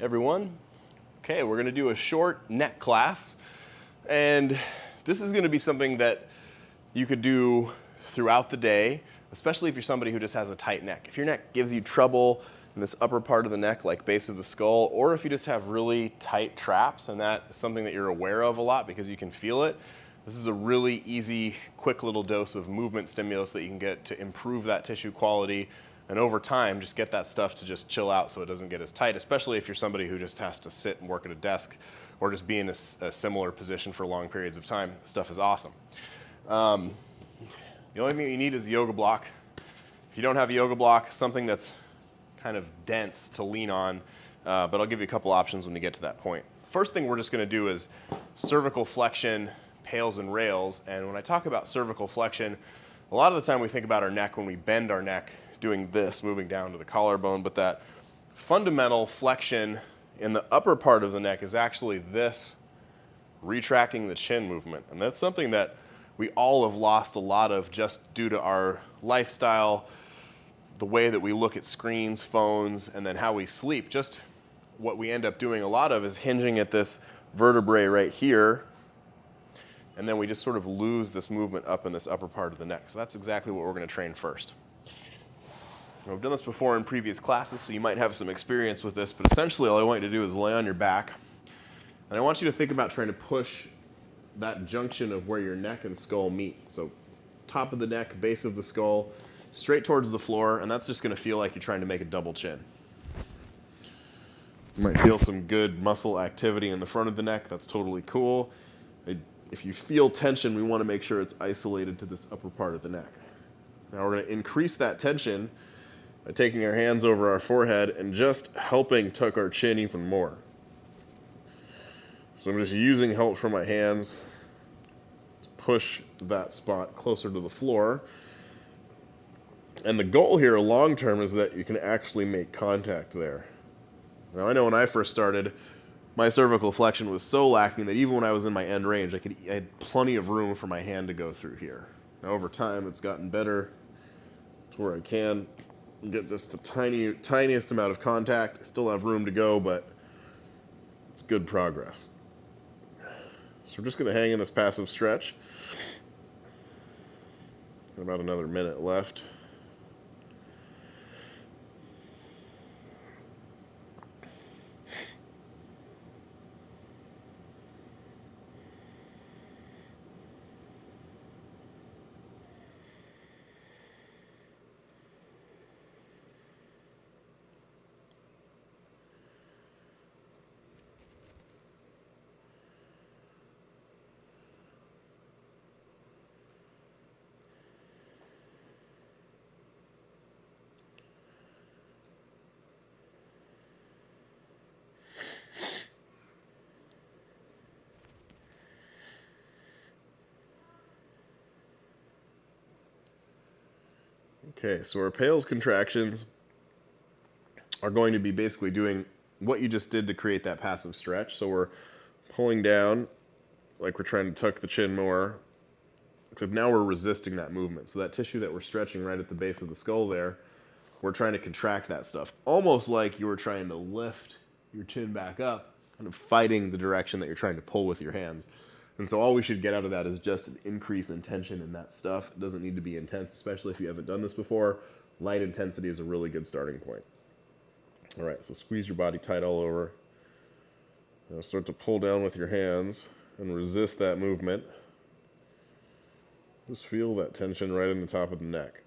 everyone. Okay, we're going to do a short neck class, and this is going to be something that you could do throughout the day, especially if you're somebody who just has a tight neck. If your neck gives you trouble in this upper part of the neck, like base of the skull, or if you just have really tight traps, and that is something that you're aware of a lot because you can feel it, this is a really easy, quick little dose of movement stimulus that you can get to improve that tissue quality, and over time, just get that stuff to just chill out so it doesn't get as tight, especially if you're somebody who just has to sit and work at a desk or just be in a similar position for long periods of time. This stuff is awesome. The only thing you need is a yoga block. If you don't have a yoga block, something that's kind of dense to lean on, but I'll give you a couple options when we get to that point. First thing we're just going to do is cervical flexion, pails and rails. And when I talk about cervical flexion, a lot of the time we think about our neck when we bend our neck doing this, moving down to the collarbone, but that fundamental flexion in the upper part of the neck is actually this retracting the chin movement. And that's something that we all have lost a lot of just due to our lifestyle, the way that we look at screens, phones, and then how we sleep. Just what we end up doing a lot of is hinging at this vertebrae right here, and then we just sort of lose this movement up in this upper part of the neck. So that's exactly what we're going to train first. Now, I've done this before in previous classes, so you might have some experience with this, but essentially all I want you to do is lay on your back, and I want you to think about trying to push that junction of where your neck and skull meet. So top of the neck, base of the skull, straight towards the floor, and that's just going to feel like you're trying to make a double chin. You might feel some good muscle activity in the front of the neck. That's totally cool. If you feel tension, we want to make sure it's isolated to this upper part of the neck. Now we're going to increase that tension by taking our hands over our forehead and just helping tuck our chin even more. So I'm just using help from my hands to push that spot closer to the floor. And the goal here long term is that you can actually make contact there. Now I know when I first started, my cervical flexion was so lacking that even when I was in my end range, I had plenty of room for my hand to go through here. Now over time, it's gotten better to where I can get just the tiniest amount of contact. I still have room to go, but it's good progress. So we're just going to hang in this passive stretch. Got about another minute left. Okay, so our pails contractions are going to be basically doing what you just did to create that passive stretch. So we're pulling down like we're trying to tuck the chin more, except now we're resisting that movement. So that tissue that we're stretching right at the base of the skull there, we're trying to contract that stuff. Almost like you were trying to lift your chin back up, kind of fighting the direction that you're trying to pull with your hands. And so all we should get out of that is just an increase in tension in that stuff. It doesn't need to be intense, especially if you haven't done this before. Light intensity is a really good starting point. All right, so squeeze your body tight all over. Now start to pull down with your hands and resist that movement. Just feel that tension right in the top of the neck.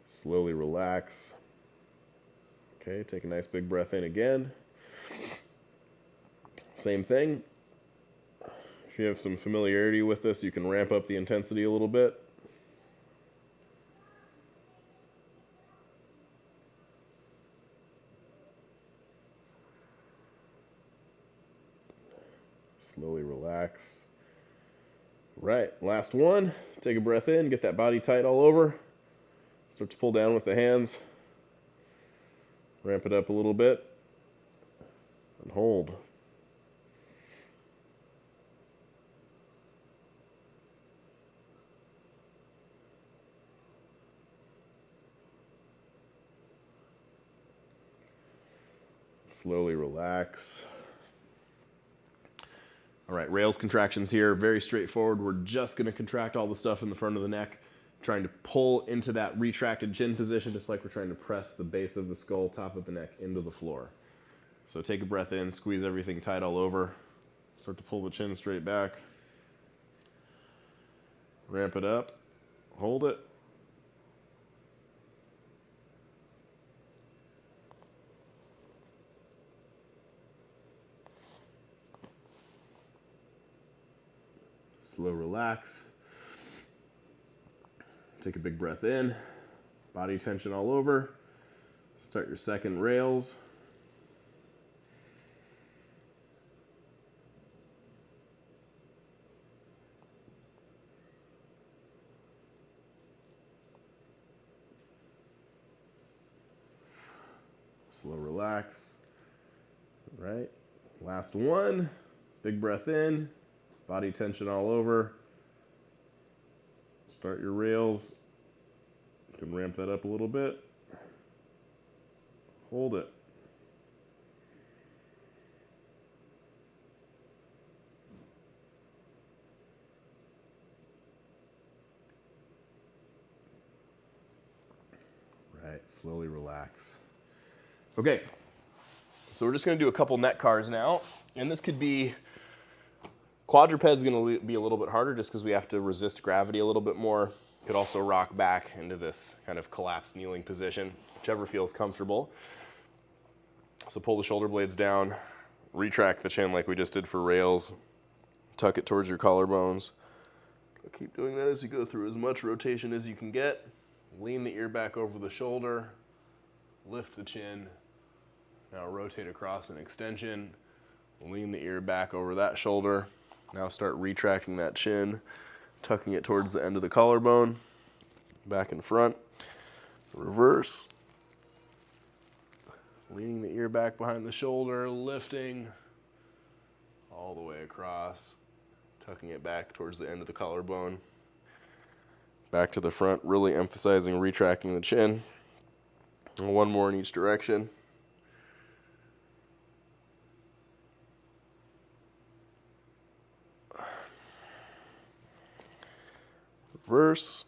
Slowly relax. Okay, take a nice big breath in again. Same thing. If you have some familiarity with this, you can ramp up the intensity a little bit. Slowly relax. Right, last one. Take a breath in, get that body tight all over. Start to pull down with the hands. Ramp it up a little bit. And hold. Slowly relax. All right, rails contractions here, very straightforward. We're just gonna contract all the stuff in the front of the neck, trying to pull into that retracted chin position, just like we're trying to press the base of the skull, top of the neck into the floor. So take a breath in, squeeze everything tight all over, start to pull the chin straight back. Ramp it up, hold it. Slow relax. Take a big breath in, body tension all over. Start your second rails. Slow relax. All right, last one. Big breath in, body tension all over. Start your rails. You can ramp that up a little bit. Hold it. Right, slowly relax. Okay, so we're just gonna do a couple neck cars now, and this could be, quadruped is gonna be a little bit harder just because we have to resist gravity a little bit more. Could also rock back into this kind of collapsed kneeling position, whichever feels comfortable. So pull the shoulder blades down, retract the chin like we just did for rails, tuck it towards your collarbones. Keep doing that as you go through as much rotation as you can get. Lean the ear back over the shoulder, lift the chin. Now rotate across an extension, lean the ear back over that shoulder. Now start retracting that chin, tucking it towards the end of the collarbone, back and front. Reverse. Leaning the ear back behind the shoulder, lifting all the way across, tucking it back towards the end of the collarbone. Back to the front, really emphasizing retracting the chin. And one more in each direction. Reverse.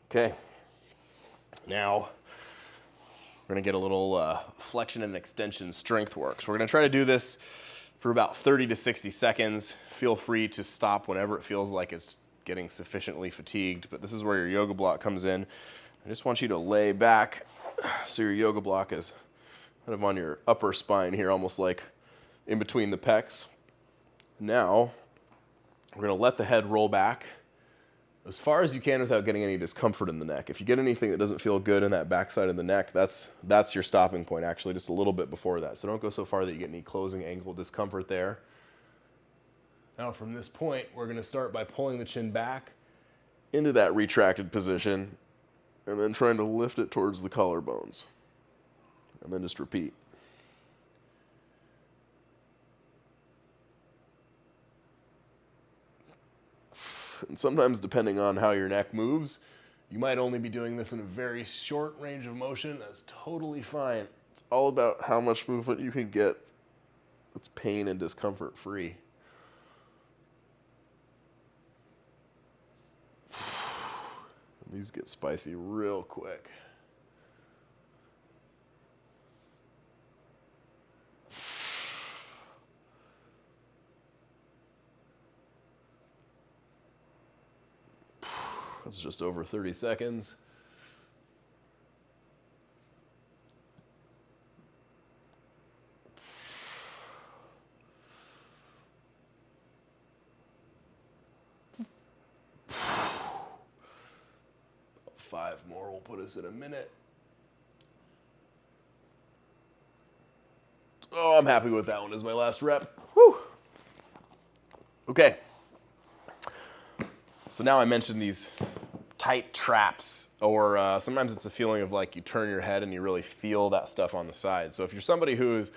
Okay. Now, we're gonna get a little flexion and extension strength work. So we're gonna try to do this for about 30 to 60 seconds. Feel free to stop whenever it feels like it's getting sufficiently fatigued, but this is where your yoga block comes in. I just want you to lay back so your yoga block is kind of on your upper spine here, almost like in between the pecs. Now, we're gonna let the head roll back as far as you can without getting any discomfort in the neck. If you get anything that doesn't feel good in that backside of the neck, that's your stopping point, actually, just a little bit before that. So don't go so far that you get any closing angle discomfort there. Now from this point, we're gonna start by pulling the chin back into that retracted position and then trying to lift it towards the collarbones. And then just repeat. And sometimes, depending on how your neck moves, you might only be doing this in a very short range of motion. That's totally fine. It's all about how much movement you can get that's pain and discomfort free. These get spicy real quick. That's just over 30 seconds. Five more will put us in a minute. Oh, I'm happy with that one as my last rep. Whew. Okay. So now I mentioned these tight traps, or sometimes it's a feeling of like you turn your head and you really feel that stuff on the side. So if you're somebody who's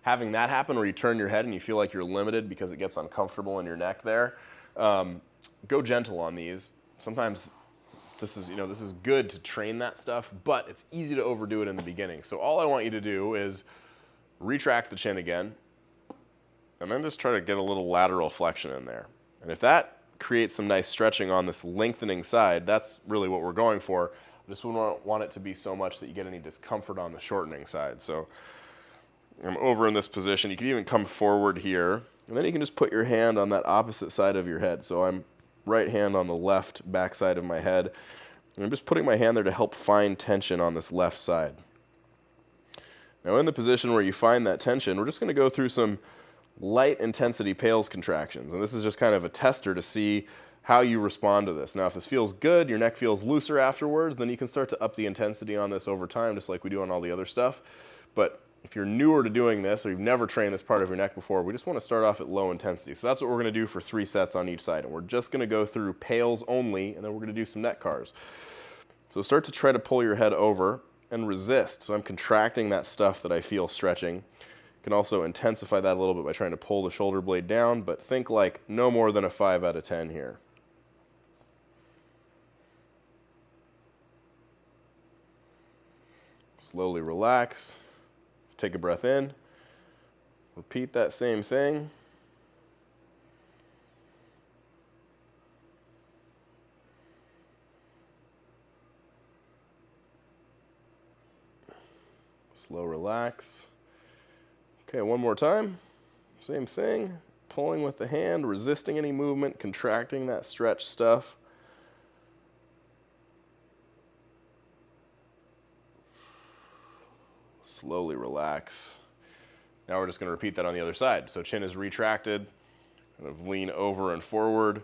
having that happen where you turn your head and you feel like you're limited because it gets uncomfortable in your neck there, go gentle on these. sometimes this is good to train that stuff, but it's easy to overdo it in the beginning. So all I want you to do is retract the chin again, and then just try to get a little lateral flexion in there. And if that creates some nice stretching on this lengthening side, that's really what we're going for. I just wouldn't want it to be so much that you get any discomfort on the shortening side. So I'm over in this position. You can even come forward here, and then you can just put your hand on that opposite side of your head. So I'm right hand on the left back side of my head, and I'm just putting my hand there to help find tension on this left side. Now in the position where you find that tension, we're just going to go through some light intensity pales contractions, and this is just kind of a tester to see how you respond to this. Now if this feels good, your neck feels looser afterwards, then you can start to up the intensity on this over time, just like we do on all the other stuff. But if you're newer to doing this, or you've never trained this part of your neck before, we just want to start off at low intensity. So that's what we're going to do for 3 sets on each side, and we're just going to go through pales only, and then we're going to do some neck cars. So start to try to pull your head over and resist. So I'm contracting that stuff that I feel stretching. You can also intensify that a little bit by trying to pull the shoulder blade down, but think like no more than a 5 out of 10 here. Slowly relax. Take a breath in. Repeat that same thing. Slow relax. Okay, one more time. Same thing. Pulling with the hand, resisting any movement, contracting that stretch stuff. Slowly relax. Now we're just going to repeat that on the other side. So chin is retracted, kind of lean over and forward.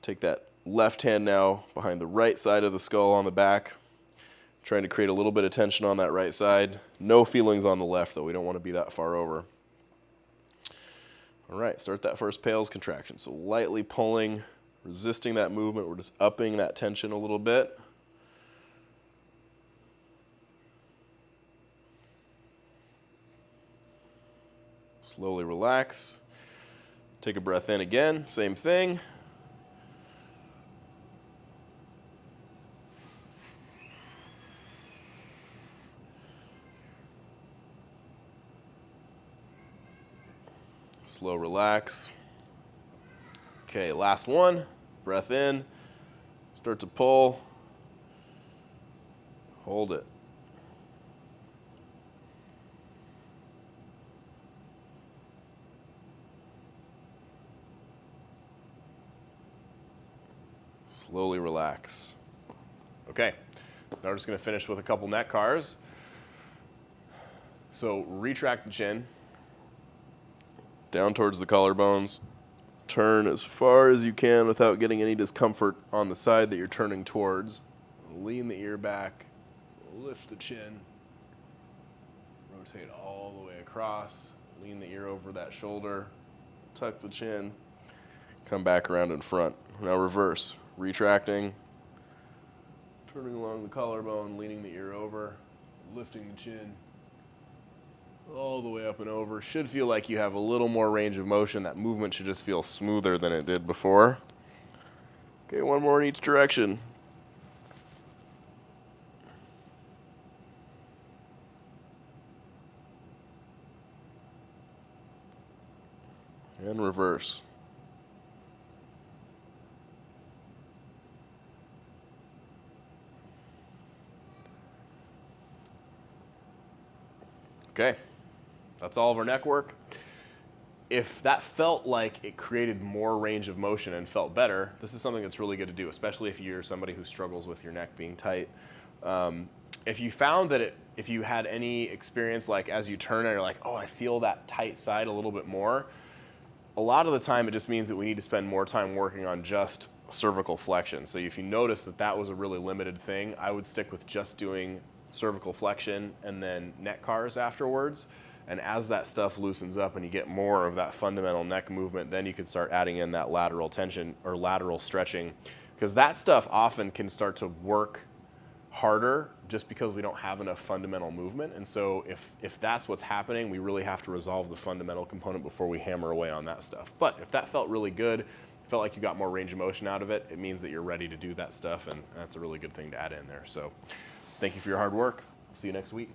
Take that left hand now behind the right side of the skull on the back, trying to create a little bit of tension on that right side. No feelings on the left, though. We don't want to be that far over. All right, start that first pales contraction. So lightly pulling, resisting that movement. We're just upping that tension a little bit. Slowly relax. Take a breath in again, same thing. Slow relax. Okay, last one. Breath in. Start to pull. Hold it. Slowly relax. Okay, now we're just going to finish with a couple neck cars. So retract the chin, down towards the collarbones. Turn as far as you can without getting any discomfort on the side that you're turning towards. Lean the ear back, lift the chin, rotate all the way across, lean the ear over that shoulder, tuck the chin, come back around in front. Now reverse. Retracting, turning along the collarbone, leaning the ear over, lifting the chin, all the way up and over. Should feel like you have a little more range of motion. That movement should just feel smoother than it did before. Okay, one more in each direction. And reverse. Okay, that's all of our neck work. If that felt like it created more range of motion and felt better, this is something that's really good to do, especially if you're somebody who struggles with your neck being tight. If you found that if you had any experience like as you turn and you're like, oh, I feel that tight side a little bit more, a lot of the time it just means that we need to spend more time working on just cervical flexion. So if you notice that that was a really limited thing, I would stick with just doing cervical flexion and then neck cars afterwards. And as that stuff loosens up and you get more of that fundamental neck movement, then you can start adding in that lateral tension or lateral stretching, because that stuff often can start to work harder just because we don't have enough fundamental movement. And so if that's what's happening, we really have to resolve the fundamental component before we hammer away on that stuff. But if that felt really good, felt like you got more range of motion out of it, it means that you're ready to do that stuff, and that's a really good thing to add in there. So thank you for your hard work. See you next week.